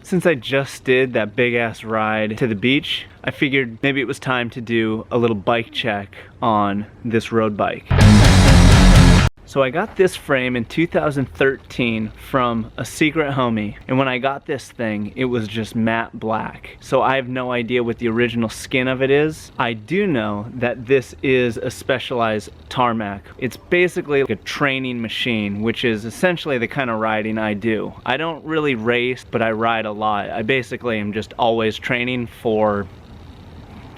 Since I just did that big ass ride to the beach, I figured maybe it was time to do a little bike check on this road bike. So I got this frame in 2013 from a secret homie, and when I got this thing, it was just matte black. So I have no idea what the original skin of it is. I do know that this is a specialized Tarmac. It's basically like a training machine, which is essentially the kind of riding I do. I don't really race, but I ride a lot. I basically am just always training for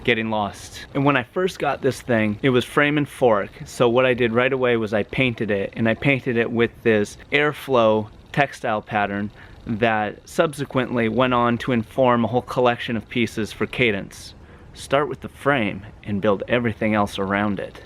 getting lost. And when I first got this thing, it was frame and fork. So what I did right away was I painted it, and I painted it with this airflow textile pattern that subsequently went on to inform a whole collection of pieces for Cadence. Start with the frame and build everything else around it.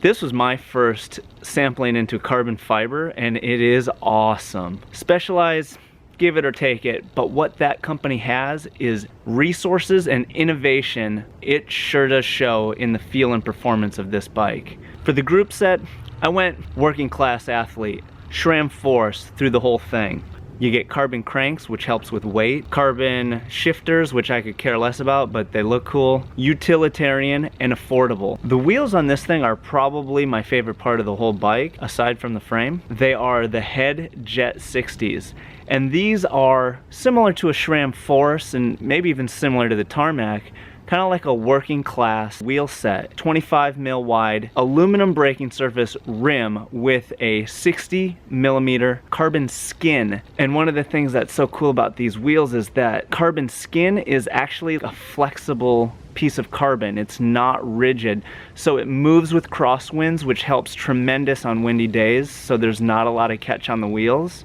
This was my first sampling into carbon fiber, and it is awesome. Specialized, give it or take it, but what that company has is resources and innovation. It sure does show in the feel and performance of this bike. For the group set, I went working class athlete, SRAM force through the whole thing. You get carbon cranks, which helps with weight, carbon shifters, which I could care less about, but they look cool, utilitarian, and affordable. The wheels on this thing are probably my favorite part of the whole bike, aside from the frame. They are the Head Jet 60s, and these are similar to a SRAM Force, and maybe even similar to the Tarmac, kind of like a working class wheel set. 25 mil wide, aluminum braking surface rim with a 60 millimeter carbon skin. And one of the things that's so cool about these wheels is that carbon skin is actually a flexible piece of carbon. It's not rigid, so it moves with crosswinds, which helps tremendous on windy days, so there's not a lot of catch on the wheels.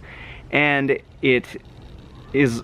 And it is,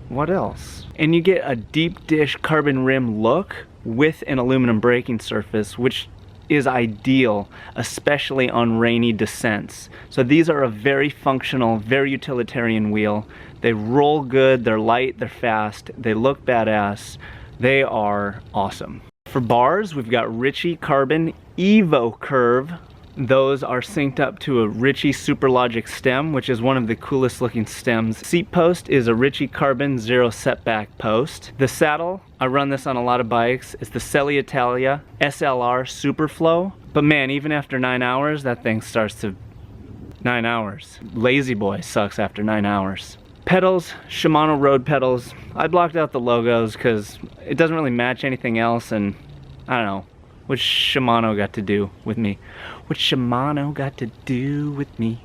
what else? And you get a deep dish carbon rim look with an aluminum braking surface, which is ideal, especially on rainy descents. So these are a very functional, very utilitarian wheel. They roll good, they're light, they're fast, they look badass. They are awesome. For bars, we've got Ritchie Carbon Evo Curve. Those are synced up to a Ritchie Superlogic stem, which is one of the coolest looking stems. Seat post is a Ritchie Carbon Zero Setback post. The saddle, I run this on a lot of bikes, it's the Selle Italia SLR Superflow. But man, even after 9 hours, that thing starts to... 9 hours. Lazy Boy sucks after 9 hours. Pedals, Shimano road pedals. I blocked out the logos because it doesn't really match anything else, and I don't know. What Shimano got to do with me? What Shimano got to do with me?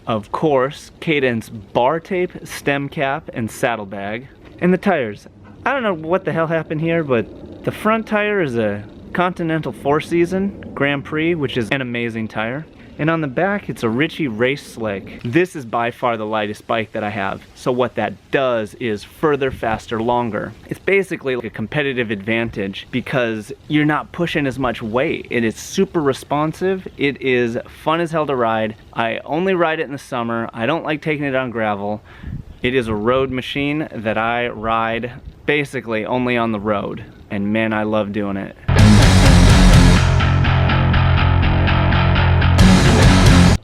Of course, Cadence bar tape, stem cap, and saddlebag. And the tires. I don't know what the hell happened here, but the front tire is a Continental 4-season Grand Prix, which is an amazing tire. And on the back, it's a Ritchie Race Slick. This is by far the lightest bike that I have. So what that does is further, faster, longer. It's basically like a competitive advantage because you're not pushing as much weight. It is super responsive. It is fun as hell to ride. I only ride it in the summer. I don't like taking it on gravel. It is a road machine that I ride basically only on the road. And man, I love doing it.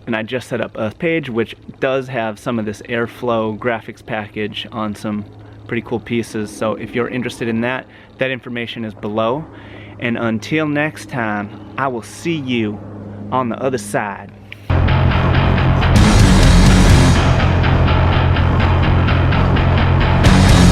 And I just set up a page which does have some of this airflow graphics package on some pretty cool pieces. So if you're interested in that, that information is below. And until next time, I will see you on the other side.